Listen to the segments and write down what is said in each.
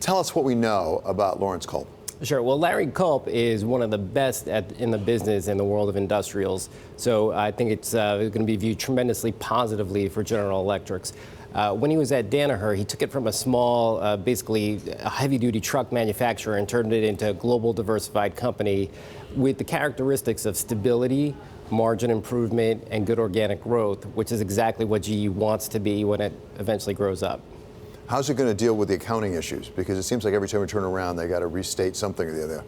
Tell us what we know about Lawrence Culp. Sure. Well, Larry Culp is one of the best in the business in the world of industrials. So I think it's going to be viewed tremendously positively for General Electric. When he was at Danaher, he took it from a small, basically a heavy-duty truck manufacturer and turned it into a global diversified company with the characteristics of stability, margin improvement, and good organic growth, which is exactly what GE wants to be when it eventually grows up. How's it going to deal with the accounting issues? Because it seems like every time we turn around, they got to restate something or the other.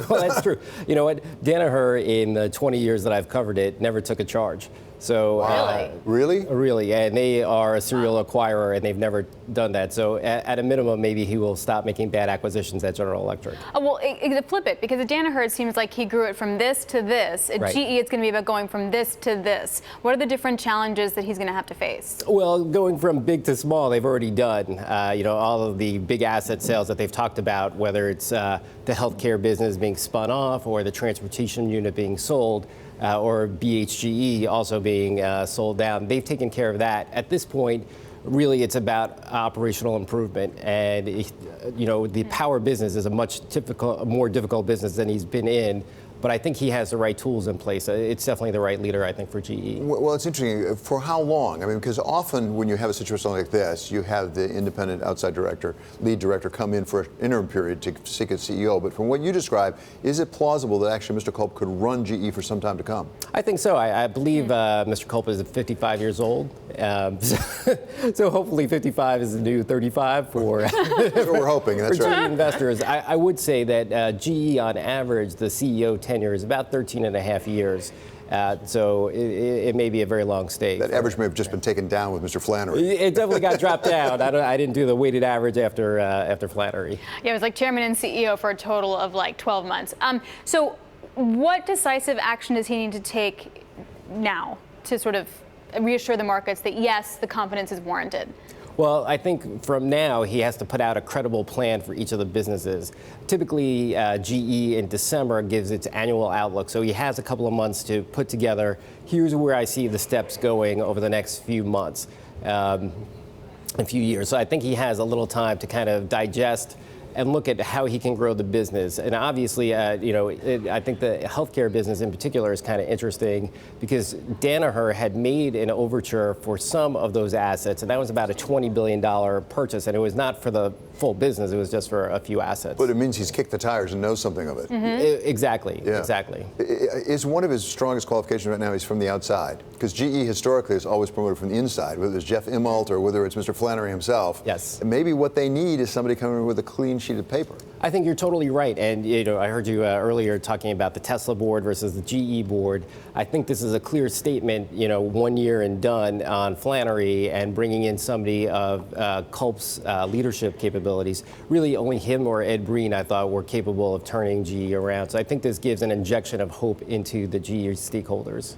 Well, that's true. You know what? Danaher, in the 20 years that I've covered it, never took a charge. So Really? Really, and they are a serial acquirer, and they've never done that. So at a minimum, maybe he will stop making bad acquisitions at General Electric. Well, flip it, because at Danaher, it seems like he grew it from this to this. At Right. GE, it's going to be about going from this to this. What are the different challenges that he's going to have to face? Well, going from big to small, they've already done. All of the big asset sales that they've talked about, whether it's the healthcare business being spun off or the transportation unit being sold, or BHGE also being sold down. They've taken care of that. At this point, really, it's about operational improvement. And, the power business is a more difficult business than he's been in. But I think he has the right tools in place. It's definitely the right leader, I think, for GE. Well, it's interesting. For how long? I mean, because often when you have a situation like this, you have the independent outside director, lead director, come in for an interim period to seek a CEO. But from what you describe, is it plausible that actually Mr. Culp could run GE for some time to come? I think so. I believe Mr. Culp is 55 years old. So hopefully 55 is the new 35 for That's what we're hoping. That's for right. GE investors. I would say that GE, on average, the CEO tenure is about 13 and a half years. So it may be a very long stay. That average may have just been taken down with Mr. Flannery. It definitely got dropped down. I didn't do the weighted average after Flannery. Yeah, it was like chairman and CEO for a total of like 12 months. So what decisive action does he need to take now to sort of reassure the markets that, yes, the confidence is warranted? Well, I think from now he has to put out a credible plan for each of the businesses. Typically, GE in December gives its annual outlook, so he has a couple of months to put together, here's where I see the steps going over the next few months, a few years. So I think he has a little time to kind of digest and look at how he can grow the business. And obviously, I think the healthcare business in particular is kind of interesting because Danaher had made an overture for some of those assets, and that was about a $20 billion purchase, and it was not for the full business, it was just for a few assets. But it means he's kicked the tires and knows something of it. Exactly, Yeah. exactly. Is one of his strongest qualifications right now he's from the outside? Because GE historically has always promoted from the inside, whether it's Jeff Immelt or whether it's Mr. Flannery himself. Yes. And maybe what they need is somebody coming in with a clean sheet of paper. I think you're totally right. And, I heard you earlier talking about the Tesla board versus the GE board. I think this is a clear statement, 1 year and done on Flannery and bringing in somebody of Culp's leadership capabilities. Really only him or Ed Breen, I thought, were capable of turning GE around. So I think this gives an injection of hope into the GE stakeholders.